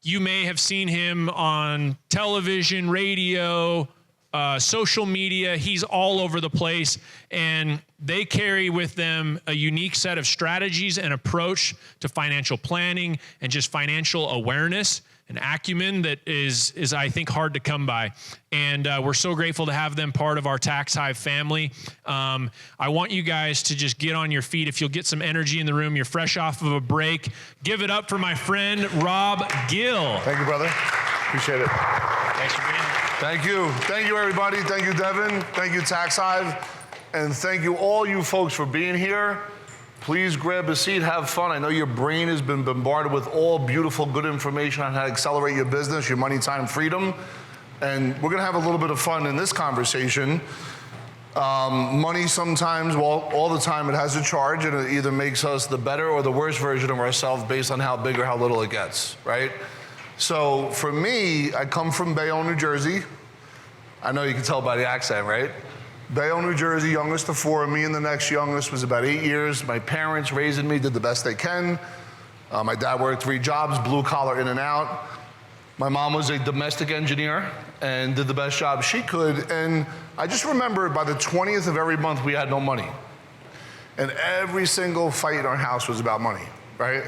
You may have seen him on television, radio, social media. He's all over the place, and they carry with them a unique set of strategies and approach to financial planning and just financial awareness and acumen that is I think, hard to come by. And we're so grateful to have them part of our Tax Hive family. I want you guys to just get on your feet. If you'll get some energy in the room, you're fresh off of a break. Give it up for my friend, Rob Gill. Thank you, brother. Appreciate it. Thanks for being here. Thank you. Thank you, everybody. Thank you, Devin. Thank you, Tax Hive. And thank you, all you folks, for being here. Please grab a seat, have fun. I know your brain has been bombarded with all beautiful, good information on how to accelerate your business, your money, time, freedom. And we're gonna have a little bit of fun in this conversation. Money sometimes, well, all the time, it has a charge, and it either makes us the better or the worst version of ourselves based on how big or how little it gets, right? So for me, I come from Bayonne, New Jersey. I know you can tell by the accent, right? Bayonne, New Jersey, youngest of four. Me and the next youngest was about 8 years. My parents raising me, did the best they can. My dad worked 3 jobs, blue collar in and out. My mom was a domestic engineer and did the best job she could. And I just remember by the 20th of every month, we had no money. And every single fight in our house was about money, right?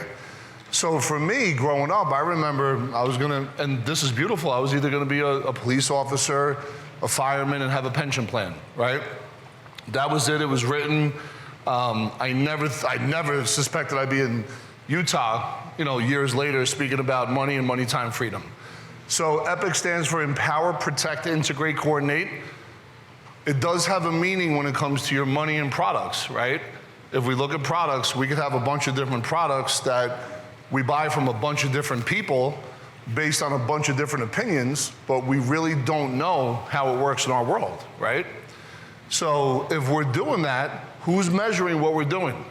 So for me, growing up, I remember I was gonna, and this is beautiful, I was either gonna be a police officer, a fireman, and have a pension plan, right? That was it, it was written. I never suspected I'd be in Utah, years later, speaking about money and money, time, freedom. So EPIC stands for Empower, Protect, Integrate, Coordinate. It does have a meaning when it comes to your money and products, right? If we look at products, we could have a bunch of different products that we buy from a bunch of different people based on a bunch of different opinions, but we really don't know how it works in our world, right? So if we're doing that, who's measuring what we're doing?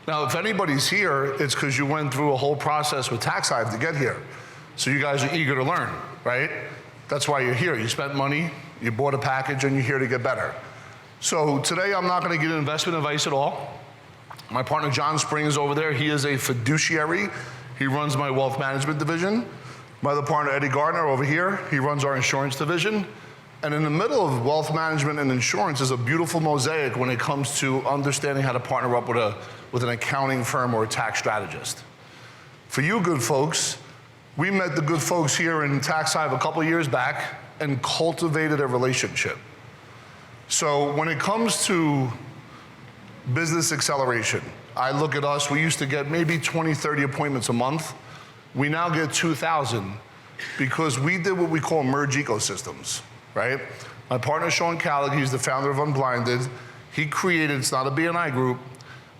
Now, if anybody's here, it's because you went through a whole process with Tax Hive to get here. So you guys are eager to learn, right? That's why you're here. You spent money, you bought a package, and you're here to get better. So today, I'm not gonna get investment advice at all. My partner, John Spring, is over there. He is a fiduciary. He runs my wealth management division. My other partner, Eddie Gardner, over here, he runs our insurance division. And in the middle of wealth management and insurance is a beautiful mosaic when it comes to understanding how to partner up with an accounting firm or a tax strategist. For you good folks, we met the good folks here in Tax Hive a couple years back and cultivated a relationship. So when it comes to business acceleration, I look at us, we used to get maybe 20, 30 appointments a month. We now get 2,000 because we did what we call merge ecosystems, right? My partner, Sean Callig, he's the founder of Unblinded. He created, it's not a BNI group,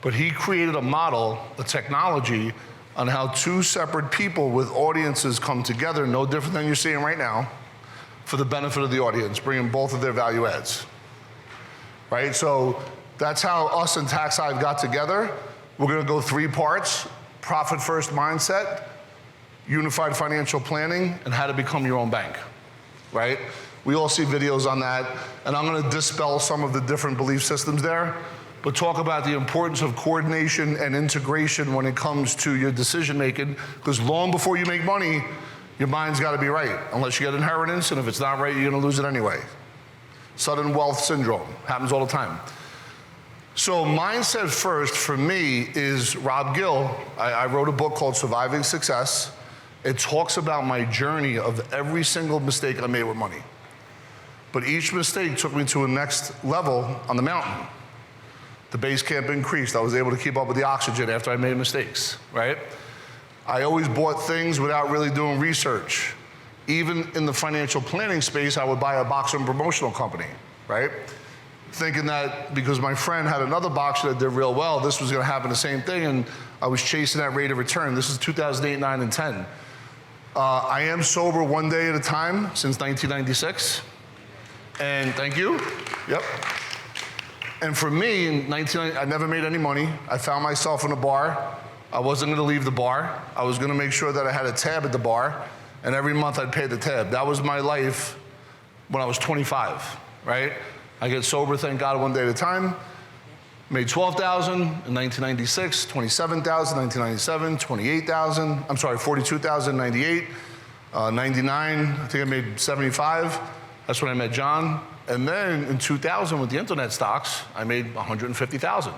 but he created a model, a technology on how 2 separate people with audiences come together, no different than you're seeing right now, for the benefit of the audience, bringing both of their value adds, right? So that's how us and Tax Hive got together. We're gonna go 3 parts: profit first mindset, unified financial planning, and how to become your own bank, right? We all see videos on that, and I'm gonna dispel some of the different belief systems there, but talk about the importance of coordination and integration when it comes to your decision making, because long before you make money, your mind's gotta be right, unless you get inheritance, and if it's not right, you're gonna lose it anyway. Sudden wealth syndrome, happens all the time. So mindset first for me is Rob Gill. I wrote a book called Surviving Success. It talks about my journey of every single mistake I made with money. But each mistake took me to a next level on the mountain. The base camp increased. I was able to keep up with the oxygen after I made mistakes, right? I always bought things without really doing research. Even in the financial planning space, I would buy a boxer and promotional company, right? Thinking that because my friend had another boxer that did real well, this was gonna happen the same thing, and I was chasing that rate of return. This is 2008, 9, and 10. I am sober 1 day at a time since 1996. And thank you, yep. And for me, in 1990, I never made any money. I found myself in a bar. I wasn't gonna leave the bar. I was gonna make sure that I had a tab at the bar, and every month I'd pay the tab. That was my life when I was 25, right? I get sober, thank God, 1 day at a time. Made 12,000 in 1996, 27,000, 1997, 28,000, I'm sorry, 42,000, 98, 99, I think I made 75. That's when I met John. And then in 2000 with the internet stocks, I made 150,000.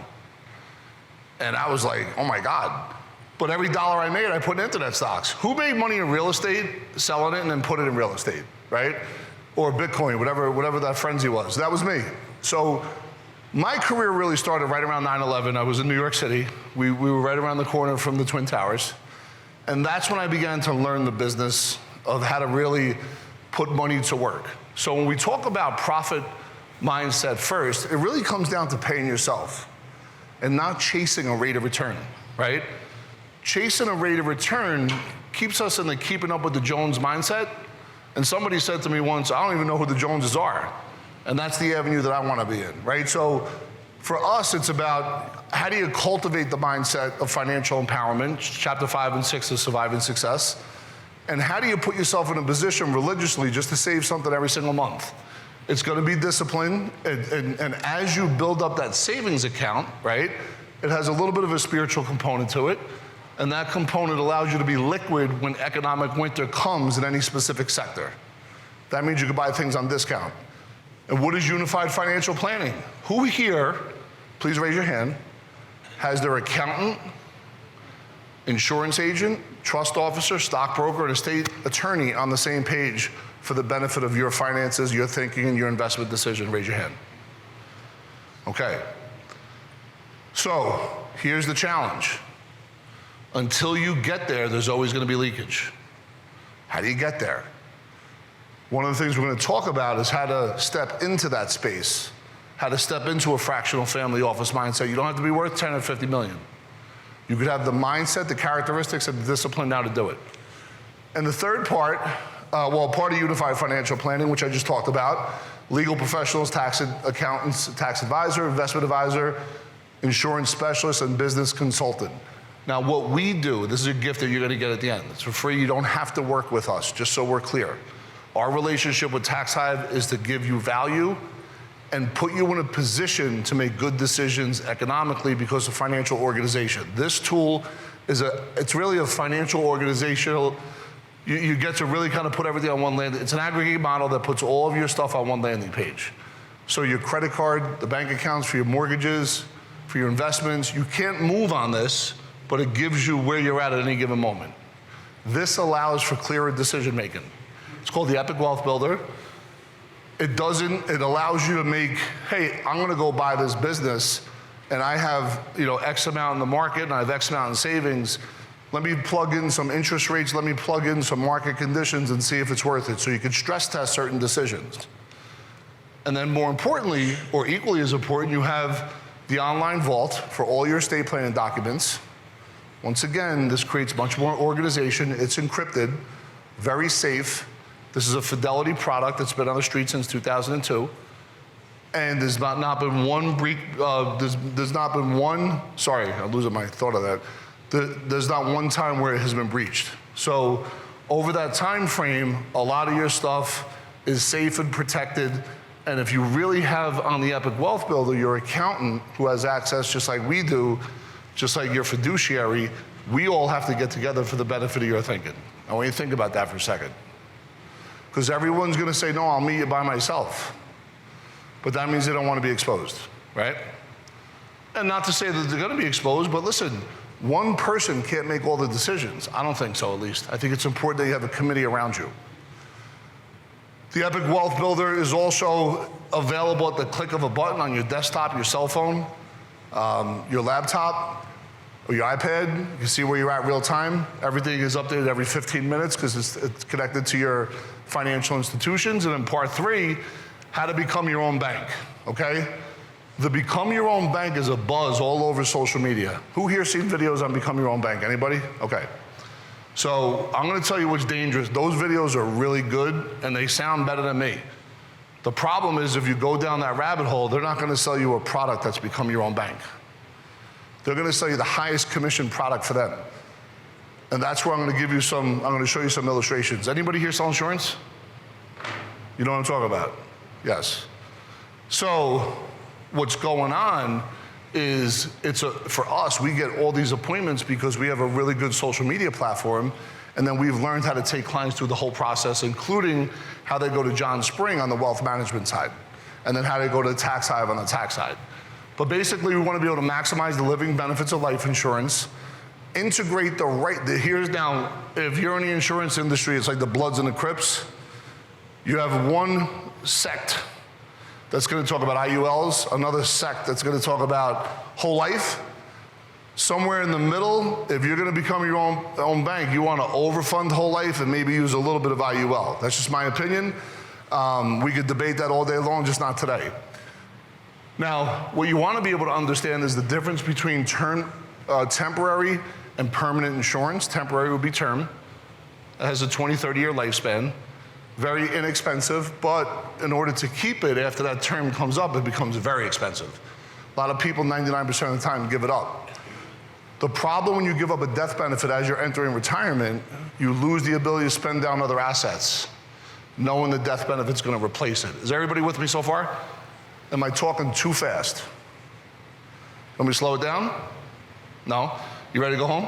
And I was like, oh my God. But every dollar I made, I put in internet stocks. Who made money in real estate, selling it and then put it in real estate, right? Or Bitcoin, whatever that frenzy was. That was me. So my career really started right around 9/11. I was in New York City. We were right around the corner from the Twin Towers. And that's when I began to learn the business of how to really put money to work. So when we talk about profit mindset first, it really comes down to paying yourself and not chasing a rate of return, right? Chasing a rate of return keeps us in the keeping up with the Jones mindset. And somebody said to me once, I don't even know who the Joneses are. And that's the avenue that I want to be in, right? So for us, it's about how do you cultivate the mindset of financial empowerment, chapter 5 and 6 of Surviving Success, and how do you put yourself in a position religiously just to save something every single month? It's going to be discipline, and as you build up that savings account, right, it has a little bit of a spiritual component to it, and that component allows you to be liquid when economic winter comes in any specific sector. That means you can buy things on discount. And what is unified financial planning? Who here, please raise your hand, has their accountant, insurance agent, trust officer, stockbroker, and estate attorney on the same page for the benefit of your finances, your thinking, and your investment decision? Raise your hand. Okay. So here's the challenge. Until you get there, there's always going to be leakage. How do you get there? One of the things we're going to talk about is how to step into that space, how to step into a fractional family office mindset. You don't have to be worth 10 or 50 million. You could have the mindset, the characteristics, and the discipline now to do it. And the third part, part of unified financial planning, which I just talked about, legal professionals, tax accountants, tax advisor, investment advisor, insurance specialist, and business consultant. Now what we do, this is a gift that you're going to get at the end. It's for free. You don't have to work with us, just so we're clear. Our relationship with Hive is to give you value and put you in a position to make good decisions economically because of financial organization. This tool it's really a financial organizational, you get to really kind of put everything on one landing. It's an aggregate model that puts all of your stuff on one landing page. So your credit card, the bank accounts for your mortgages, for your investments, you can't move on this, but it gives you where you're at any given moment. This allows for clearer decision making. It's called the Epic Wealth Builder. It allows you to make, hey, I'm gonna go buy this business and I have X amount in the market and I have X amount in savings. Let me plug in some interest rates, let me plug in some market conditions and see if it's worth it. So you can stress test certain decisions. And then more importantly, or equally as important, you have the online vault for all your estate planning documents. Once again, this creates much more organization. It's encrypted, very safe. This is a Fidelity product that's been on the street since 2002. And there's not been one sorry, I'm losing my thought of that. There's not one time where it has been breached. So over that time frame, a lot of your stuff is safe and protected. And if you really have on the Epic Wealth Builder, your accountant who has access just like we do, just like your fiduciary, we all have to get together for the benefit of your thinking. I want you to think about that for a second. Because everyone's going to say, no, I'll meet you by myself. But that means they don't want to be exposed, right? And not to say that they're going to be exposed, but listen, one person can't make all the decisions. I don't think so, at least. I think it's important that you have a committee around you. The Epic Wealth Builder is also available at the click of a button on your desktop, your cell phone, your laptop, or your iPad. You can see where you're at real time. Everything is updated every 15 minutes because it's connected to your financial institutions. And in part 3, how to become your own bank, okay? The become your own bank is a buzz all over social media. Who here seen videos on become your own bank? Anybody? Okay. So I'm gonna tell you what's dangerous. Those videos are really good and they sound better than me. The problem is if you go down that rabbit hole, they're not gonna sell you a product that's become your own bank. They're gonna sell you the highest commission product for them. And that's where I'm gonna show you some illustrations. Anybody here sell insurance? You know what I'm talking about? Yes. So what's going on for us, we get all these appointments because we have a really good social media platform, and then we've learned how to take clients through the whole process, including how they go to John Spring on the wealth management side, and then how they go to Tax Hive on the tax side. But basically, we want to be able to maximize the living benefits of life insurance, integrate here's now, if you're in the insurance industry, it's like the Bloods and the Crips. You have one sect that's going to talk about IULs, another sect that's going to talk about whole life. Somewhere in the middle, if you're going to become your own bank, you want to overfund whole life and maybe use a little bit of IUL. That's just my opinion. We could debate that all day long, just not today. Now, what you want to be able to understand is the difference between temporary and permanent insurance. Temporary would be term. It has a 20, 30-year lifespan. Very inexpensive, but in order to keep it after that term comes up, it becomes very expensive. A lot of people, 99% of the time, give it up. The problem when you give up a death benefit as you're entering retirement, you lose the ability to spend down other assets, knowing the death benefit's going to replace it. Is everybody with me so far? Am I talking too fast? Let me slow it down? No? You ready to go home?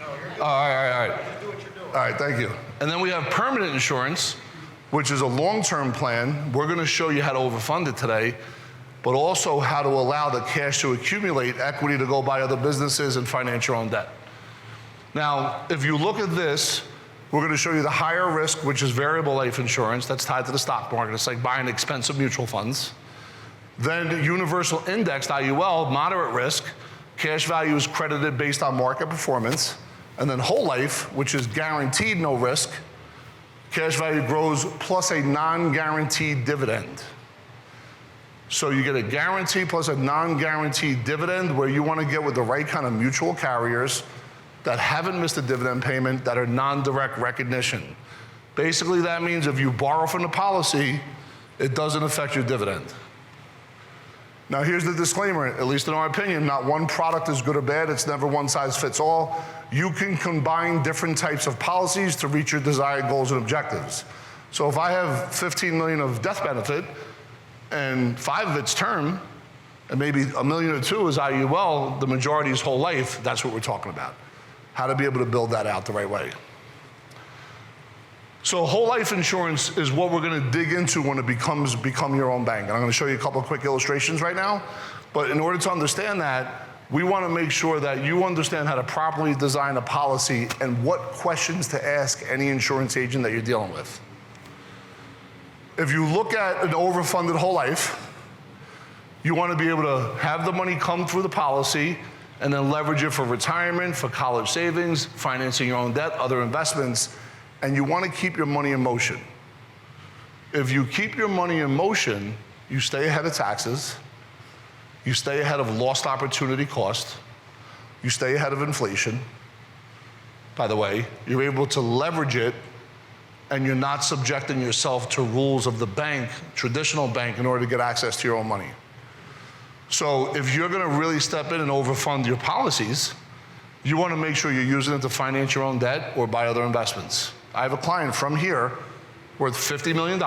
No, you're good. All right. Do what you're doing. All right, thank you. And then we have permanent insurance, which is a long-term plan. We're going to show you how to overfund it today, but also how to allow the cash to accumulate equity to go buy other businesses and finance your own debt. Now, if you look at this, we're going to show you the higher risk, which is variable life insurance. That's tied to the stock market. It's like buying expensive mutual funds. Then universal indexed IUL, moderate risk. Cash value is credited based on market performance. And then whole life, which is guaranteed no risk. Cash value grows plus a non-guaranteed dividend. So you get a guarantee plus a non-guaranteed dividend where you want to get with the right kind of mutual carriers that haven't missed a dividend payment, that are non-direct recognition. Basically, that means if you borrow from the policy, it doesn't affect your dividend. Now here's the disclaimer, at least in our opinion, not one product is good or bad, it's never one size fits all. You can combine different types of policies to reach your desired goals and objectives. So if I have 15 million of death benefit and 5 of it's term, and maybe $1 million or 2 million is IUL, the majority is whole life, that's what we're talking about. How to be able to build that out the right way. So whole life insurance is what we're going to dig into when it become your own bank. And I'm going to show you a couple of quick illustrations right now. But in order to understand that, we want to make sure that you understand how to properly design a policy and what questions to ask any insurance agent that you're dealing with. If you look at an overfunded whole life, you want to be able to have the money come through the policy and then leverage it for retirement, for college savings, financing your own debt, other investments, and you want to keep your money in motion. If you keep your money in motion, you stay ahead of taxes, you stay ahead of lost opportunity cost, you stay ahead of inflation. By the way, you're able to leverage it and you're not subjecting yourself to rules of the bank, traditional bank, in order to get access to your own money. So if you're going to really step in and overfund your policies, you want to make sure you're using it to finance your own debt or buy other investments. I have a client from here worth $50 million,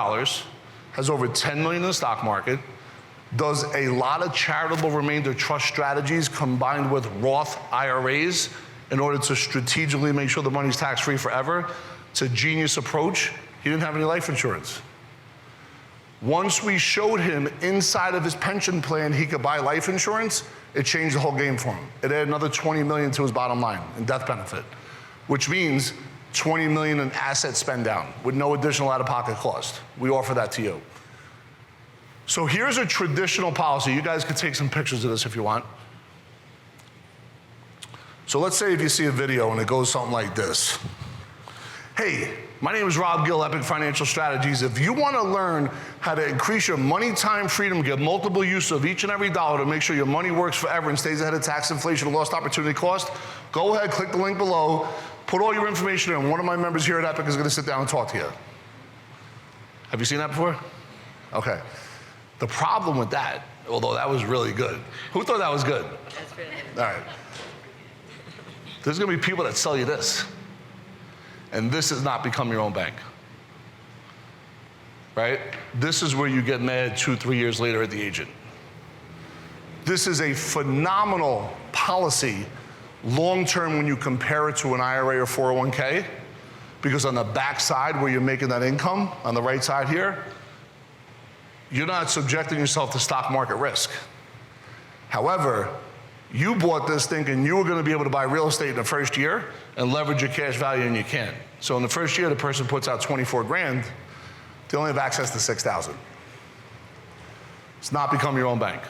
has over $10 million in the stock market, does a lot of charitable remainder trust strategies combined with Roth IRAs in order to strategically make sure the money's tax-free forever. It's a genius approach. He didn't have any life insurance. Once we showed him inside of his pension plan he could buy life insurance, it changed the whole game for him. It added another $20 million to his bottom line in death benefit, which means $20 million in asset spend down with no additional out-of-pocket cost. We offer that to you. So here's a traditional policy. You guys can take some pictures of this if you want. So let's say if you see a video and it goes something like this. Hey, my name is Rob Gill, Epic Financial Strategies. If you want to learn how to increase your money, time, freedom, get multiple use of each and every dollar to make sure your money works forever and stays ahead of tax, inflation, and lost opportunity cost, go ahead, click the link below, put all your information in. One of my members here at Epic is going to sit down and talk to you. Have you seen that before? Okay. The problem with that, although that was really good. Who thought that was good? That's good. All right. There's going to be people that sell you this. And this has not become your own bank. Right? This is where you get mad 2-3 years later at the agent. This is a phenomenal policy long-term when you compare it to an IRA or 401k, because on the back side where you're making that income, on the right side here, you're not subjecting yourself to stock market risk. However, you bought this thinking you were going to be able to buy real estate in the first year and leverage your cash value, and you can't. So in the first year, the person puts out 24 grand, they only have access to 6,000. It's not become your own bank.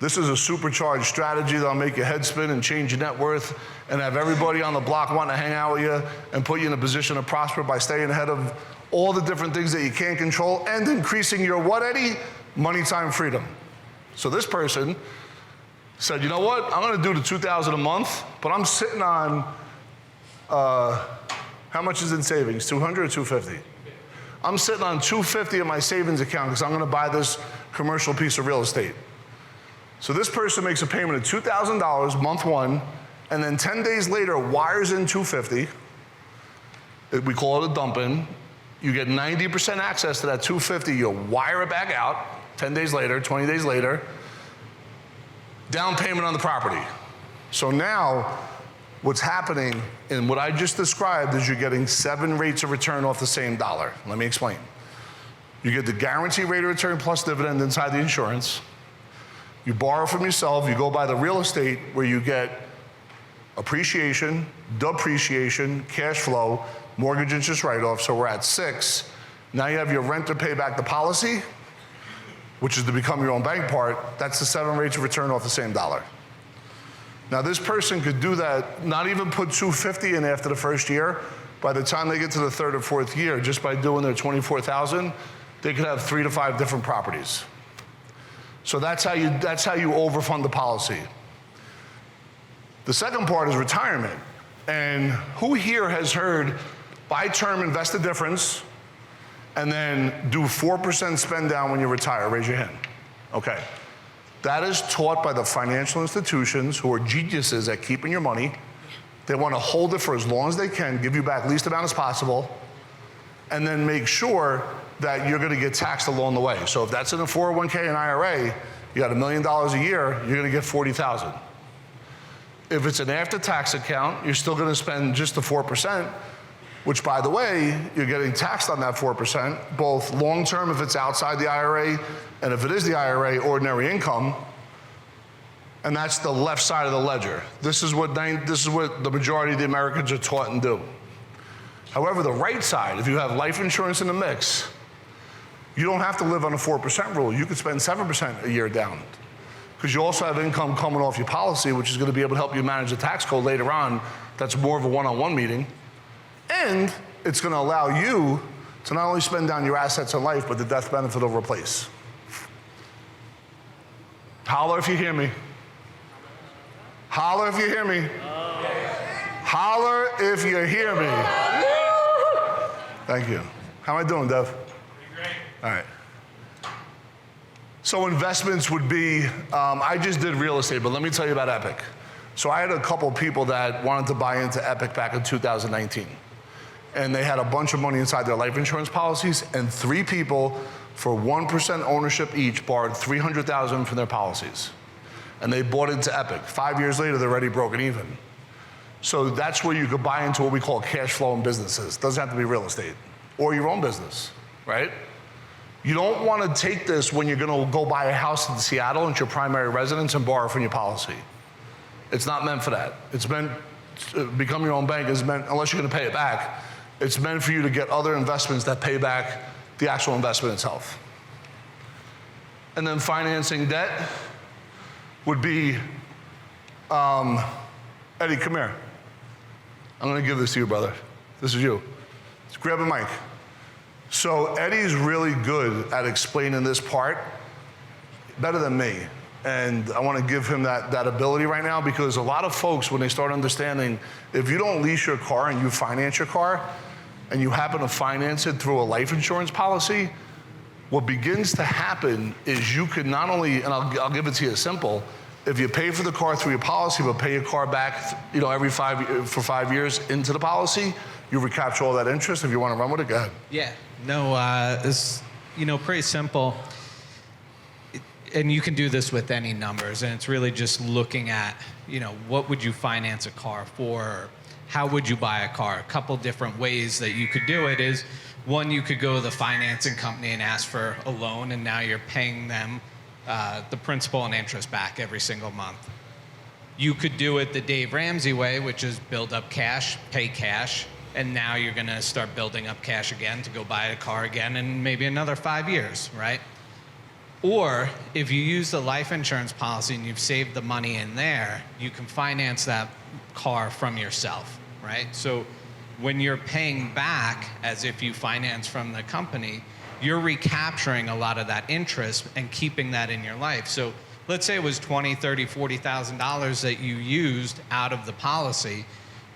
This is a supercharged strategy that'll make your head spin and change your net worth and have everybody on the block wanting to hang out with you and put you in a position to prosper by staying ahead of all the different things that you can't control and increasing your what, Eddie? Money, time, freedom. So this person said, you know what? I'm going to do the $2,000 a month, but I'm sitting on, how much is in savings? 200 or 250? I'm sitting on 250 in my savings account because I'm going to buy this commercial piece of real estate. So this person makes a payment of $2,000 month one, and then 10 days later wires in 250. We call it a dump in. You get 90% access to that 250. You wire it back out 10 days later, 20 days later. Down payment on the property. So now what's happening in what I just described is you're getting 7 rates of return off the same dollar. Let me explain. You get the guaranteed rate of return plus dividend inside the insurance. You borrow from yourself, you go buy the real estate where you get appreciation, depreciation, cash flow, mortgage interest write-off, so we're at 6. Now you have your rent to pay back the policy, which is to become your own bank part. That's the 7 rates of return off the same dollar. Now this person could do that, not even put 250 in after the first year. By the time they get to the 3rd or 4th year, just by doing their 24,000, they could have 3 to 5 different properties. So that's how you overfund the policy. The second part is retirement. And who here has heard buy term, invest the difference, and then do 4% spend down when you retire? Raise your hand. Okay. That is taught by the financial institutions who are geniuses at keeping your money. They want to hold it for as long as they can, give you back least amount as possible, and then make sure that you're going to get taxed along the way. So if that's in a 401k and IRA, you got $1 million a year, you're going to get $40,000. If it's an after-tax account, you're still going to spend just the 4%, which, by the way, you're getting taxed on that 4%, both long-term if it's outside the IRA, and if it is the IRA, ordinary income. And that's the left side of the ledger. This is what the majority of the Americans are taught and do. However, the right side, if you have life insurance in the mix, you don't have to live on a 4% rule. You could spend 7% a year down, because you also have income coming off your policy, which is going to be able to help you manage the tax code later on. That's more of a one-on-one meeting. And it's going to allow you to not only spend down your assets in life, but the death benefit will replace. Holler if you hear me. Holler if you hear me. Holler if you hear me. Thank you. How am I doing, Dev? Pretty great. All right. So investments would be, I just did real estate, but let me tell you about Epic. So I had a couple people that wanted to buy into Epic back in 2019. And they had a bunch of money inside their life insurance policies, and 3 people for 1% ownership each borrowed $300,000 from their policies. And they bought into Epic. 5 years later, they're already broken even. So that's where you could buy into what we call cash flow in businesses. Doesn't have to be real estate or your own business, right? You don't want to take this when you're going to go buy a house in Seattle and it's your primary residence and borrow from your policy. It's not meant for that. It's meant, become your own bank is meant, unless you're going to pay it back, it's meant for you to get other investments that pay back the actual investment itself. And then financing debt would be, Eddie, come here. I'm going to give this to you, brother. This is you. Just grab a mic. So Eddie's really good at explaining this part, better than me. And I want to give him that ability right now, because a lot of folks, when they start understanding, if you don't lease your car and you finance your car, and you happen to finance it through a life insurance policy, what begins to happen is you could not only, and I'll give it to you simple, if you pay for the car through your policy, but pay your car back, every 5 years into the policy, you recapture all that interest. If you want to run with it, go ahead. Yeah, no, it's pretty simple. and you can do this with any numbers, and it's really just looking at, what would you finance a car for? Or how would you buy a car? A couple different ways that you could do it is, one, you could go to the financing company and ask for a loan, and now you're paying them the principal and interest back every single month. You could do it the Dave Ramsey way, which is build up cash, pay cash, and now you're gonna start building up cash again to go buy a car again in maybe another 5 years, right? Or if you use the life insurance policy and you've saved the money in there, you can finance that car from yourself, right? So when you're paying back as if you finance from the company, you're recapturing a lot of that interest and keeping that in your life. So let's say it was $20,000, $30,000, $40,000 that you used out of the policy,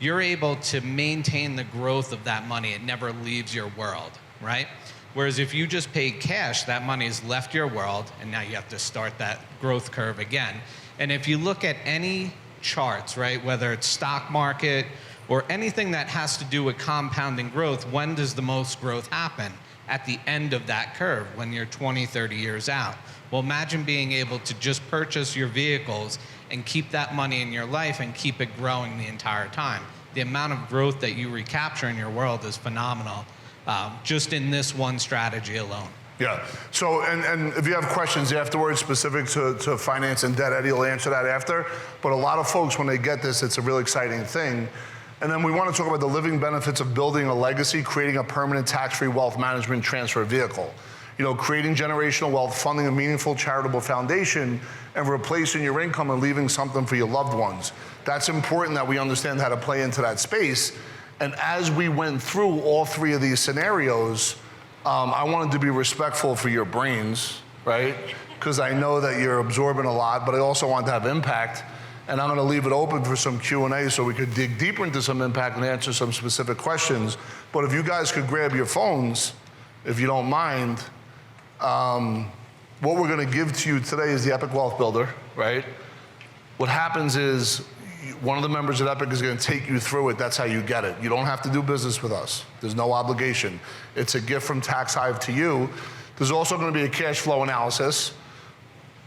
you're able to maintain the growth of that money. It never leaves your world, right? Whereas if you just paid cash, that money has left your world, and now you have to start that growth curve again. And if you look at any charts, right, whether it's stock market or anything that has to do with compounding growth, when does the most growth happen? At the end of that curve, when you're 20, 30 years out. Well, imagine being able to just purchase your vehicles and keep that money in your life and keep it growing the entire time. The amount of growth that you recapture in your world is phenomenal, just in this one strategy alone. Yeah, so, and if you have questions afterwards specific to finance and debt, Eddie will answer that after. But a lot of folks, when they get this, it's a real exciting thing. And then we want to talk about the living benefits of building a legacy, creating a permanent tax-free wealth management transfer vehicle. Creating generational wealth, funding a meaningful charitable foundation, and replacing your income and leaving something for your loved ones. That's important that we understand how to play into that space. And as we went through all three of these scenarios, I wanted to be respectful for your brains, right? Because I know that you're absorbing a lot, but I also want to have impact. And I'm going to leave it open for some Q&A so we could dig deeper into some impact and answer some specific questions. But if you guys could grab your phones, if you don't mind, what we're going to give to you today is the Epic Wealth Builder, right? What happens is one of the members at Epic is going to take you through it. That's how you get it. You don't have to do business with us. There's no obligation. It's a gift from Tax Hive to you. There's also going to be a cash flow analysis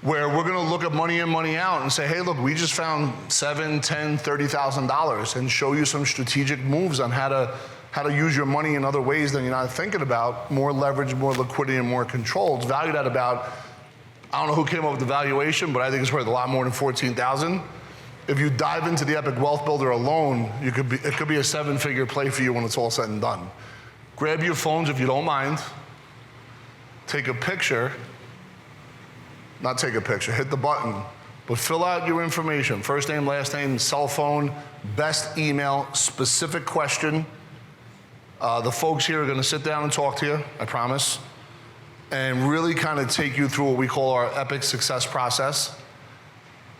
where we're going to look at money in, money out and say, hey, look, we just found $7,000, $10,000, $30,000 and show you some strategic moves on how to use your money in other ways than you're not thinking about. More leverage, more liquidity, and more control. It's valued at about, I don't know who came up with the valuation, but I think it's worth a lot more than $14,000. If you dive into the Epic Wealth Builder alone, it could be a 7-figure play for you when it's all said and done. Grab your phones if you don't mind. Take a picture. Not take a picture, hit the button, but fill out your information. First name, last name, cell phone, best email, specific question. The folks here are gonna sit down and talk to you, I promise, and really kind of take you through what we call our Epic success process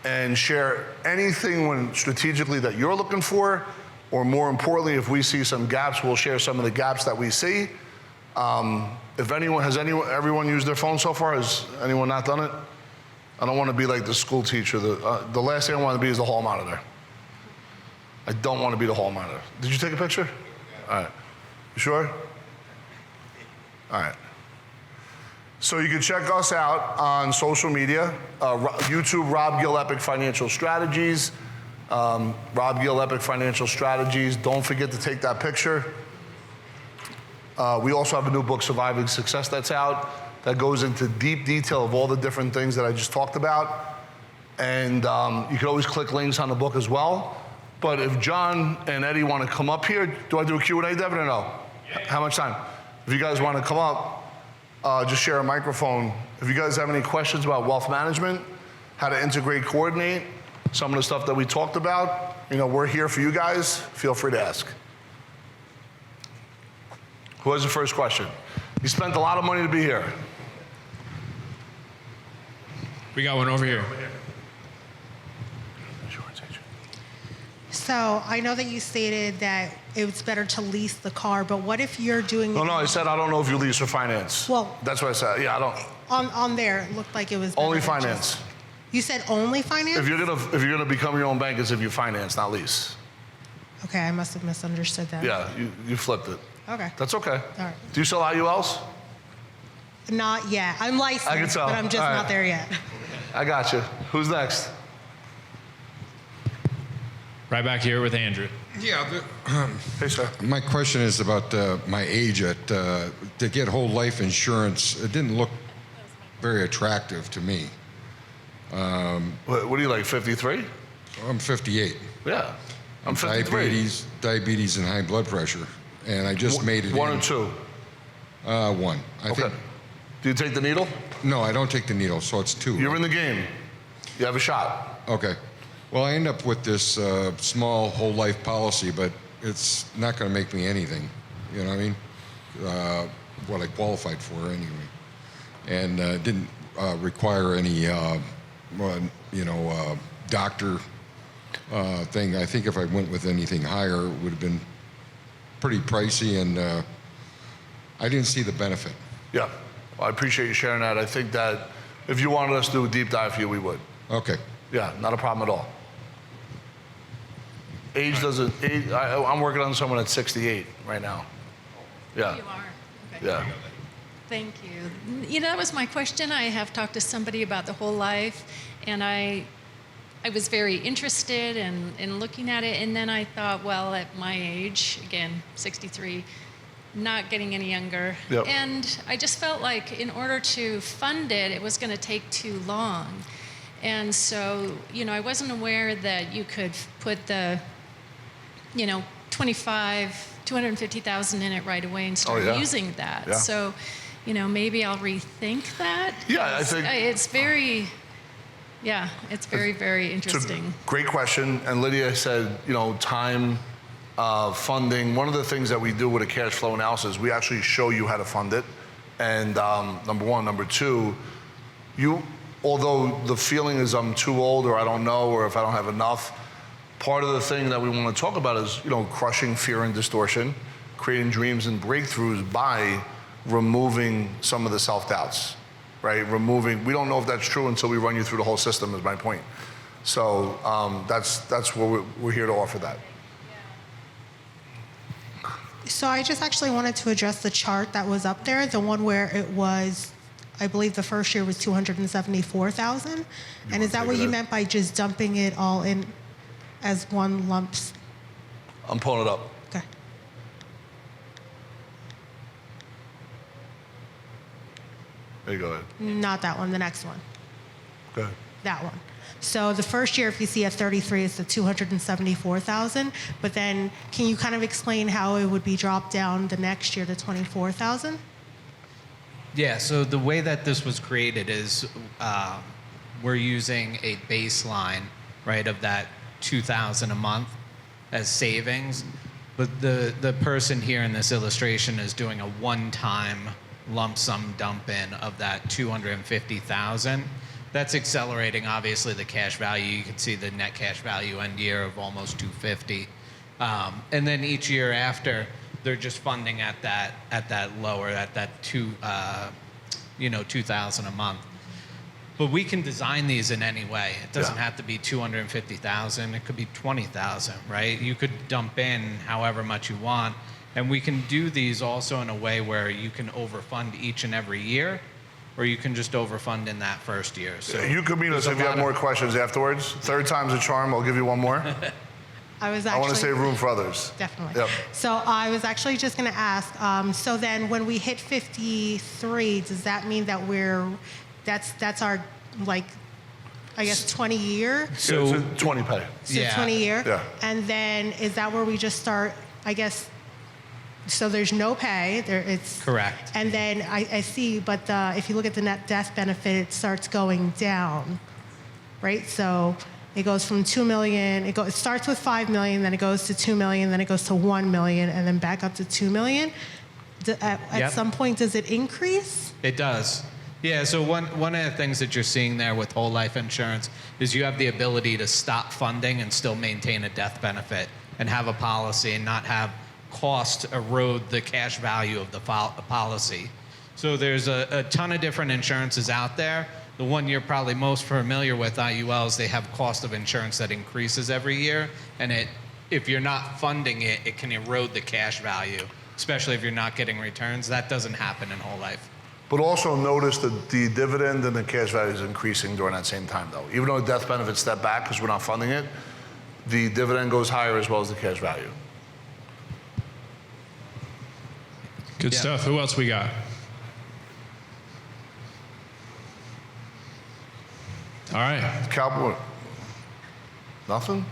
and share anything strategically that you're looking for, or more importantly, if we see some gaps, we'll share some of the gaps that we see. If everyone used their phone so far? Has anyone not done it? I don't want to be like the school teacher. The last thing I want to be is the hall monitor. I don't want to be the hall monitor. Did you take a picture? All right. You sure? All right. So you can check us out on social media. YouTube, Rob Gill Epic Financial Strategies. Rob Gill Epic Financial Strategies. Don't forget to take that picture. We also have a new book, Surviving Success, that's out. That goes into deep detail of all the different things that I just talked about. And you can always click links on the book as well. But if John and Eddie want to come up here, do I do a Q&A, Devin, or no? Yeah. How much time? If you guys want to come up, just share a microphone. If you guys have any questions about wealth management, how to integrate, coordinate, some of the stuff that we talked about, we're here for you guys. Feel free to ask. Who has the first question? You spent a lot of money to be here. We got one over here. So I know that you stated that it's better to lease the car, but what if you're doing? No, I said I don't know if you lease or finance. Well, that's what I said. Yeah, I don't. On there, it looked like it was only finance. You said only finance? If you're gonna become your own bank, it's if you finance, not lease. Okay, I must have misunderstood that. Yeah, you flipped it. Okay. That's okay. All right. Do you sell IULs? Not yet. I'm licensed, I can tell. but I'm just not there yet. I got you. Who's next? Right back here with Andrew. Yeah, Hey, sir. my question is about my age. To get whole life insurance, it didn't look very attractive to me. What are you, like 53? I'm 58. Yeah. I'm 53. Diabetes and high blood pressure, and I just made it. One in. or two? One. I Okay. think. Do you take the needle? No, I don't take the needle, so it's two. You're in the game. You have a shot. Okay. Well, I end up with this small whole life policy, but it's not going to make me anything. You know what I mean? What I qualified for anyway, and didn't require any, doctor thing. I think if I went with anything higher, it would have been pretty pricey, and I didn't see the benefit. Yeah. Well, I appreciate you sharing that. I think that if you wanted us to do a deep dive for you, we would. Okay. Yeah, not a problem at all. Age doesn't. I'm working on someone at 68 right now. Yeah. You are? Okay. Yeah. Thank you. You know, that was my question. I have talked to somebody about the whole life, and I was very interested in looking at it, and then I thought, well, at my age, again, 63, not getting any younger, Yep. and I just felt like in order to fund it, it was going to take too long. And so, I wasn't aware that you could put the, 250,000 in it right away and start yeah. using that. Yeah. So, maybe I'll rethink that. Yeah, I think- it's very, it's very, very It's a interesting. great question. And Lydia said, time, funding. One of the things that we do with a cash flow analysis, we actually show you how to fund it. And number one. Number two, although the feeling is I'm too old or I don't know or if I don't have enough, part of the thing that we want to talk about is, crushing fear and distortion, creating dreams and breakthroughs by removing some of the self-doubts, right? We don't know if that's true until we run you through the whole system is my point. So that's what we're here to offer that. So I just actually wanted to address the chart that was up there, the one where it was, I believe the first year was 274,000. And is that what you meant by just dumping it all in as one lump? I'm pulling it up. Okay. There you go. Ed. Not that one, the next one. Go ahead. That one. So the first year, if you see at 33, it's the 274,000. But then, can you kind of explain how it would be dropped down the next year to 24,000? Yeah, so the way that this was created is we're using a baseline, right, of that $2,000 a month as savings. But the person here in this illustration is doing a one-time lump sum dump in of that 250,000. That's accelerating, obviously, the cash value. You can see the net cash value end year of almost 250. And then each year after, they're just funding at that lower, at that 2,000 a month. But we can design these in any way. It doesn't have to be 250,000. It could be 20,000, right? You could dump in however much you want, and we can do these also in a way where you can overfund each and every year, or you can just overfund in that first year. So You could meet us if you have more questions afterwards. Third time's a charm. I'll give you one more. I want to save room for others. Definitely. Yep. So I was actually just going to ask, so then when we hit 53, does that mean that that's our, 20 year? So it's a 20 pay. So Yeah. 20 year? Yeah. And then is that where we just start, so there's no pay, it's. Correct. And then I see, but if you look at the net death benefit, it starts going down, right? So it goes from 2 million, it starts with 5 million, then it goes to 2 million, then it goes to 1 million, and then back up to 2 million. At Yep. some point, does it increase? It does. Yeah, so one of the things that you're seeing there with whole life insurance is you have the ability to stop funding and still maintain a death benefit and have a policy and not have cost erode the cash value of the policy. So there's a ton of different insurances out there. The one you're probably most familiar with, IULs, they have cost of insurance that increases every year, and if you're not funding it, it can erode the cash value, especially if you're not getting returns. That doesn't happen in whole life. But also notice that the dividend and the cash value is increasing during that same time, though. Even though the death benefit stepped back because we're not funding it, the dividend goes higher as well as the cash value. Good stuff. Who else we got? All right. Cowboy. Nothing?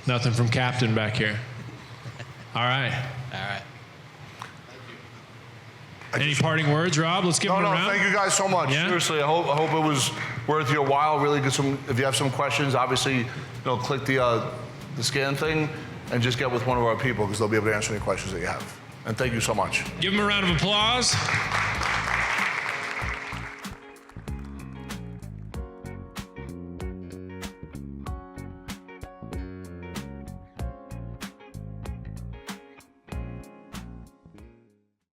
Nothing from Captain back here. All right. All right. Any parting words, Rob? Let's give him a round. Thank you guys so much. Yeah? Seriously, I hope it was worth your while. Really get some. If you have some questions, obviously, click the scan thing and just get with one of our people because they'll be able to answer any questions that you have. And thank you so much. Give him a round of applause.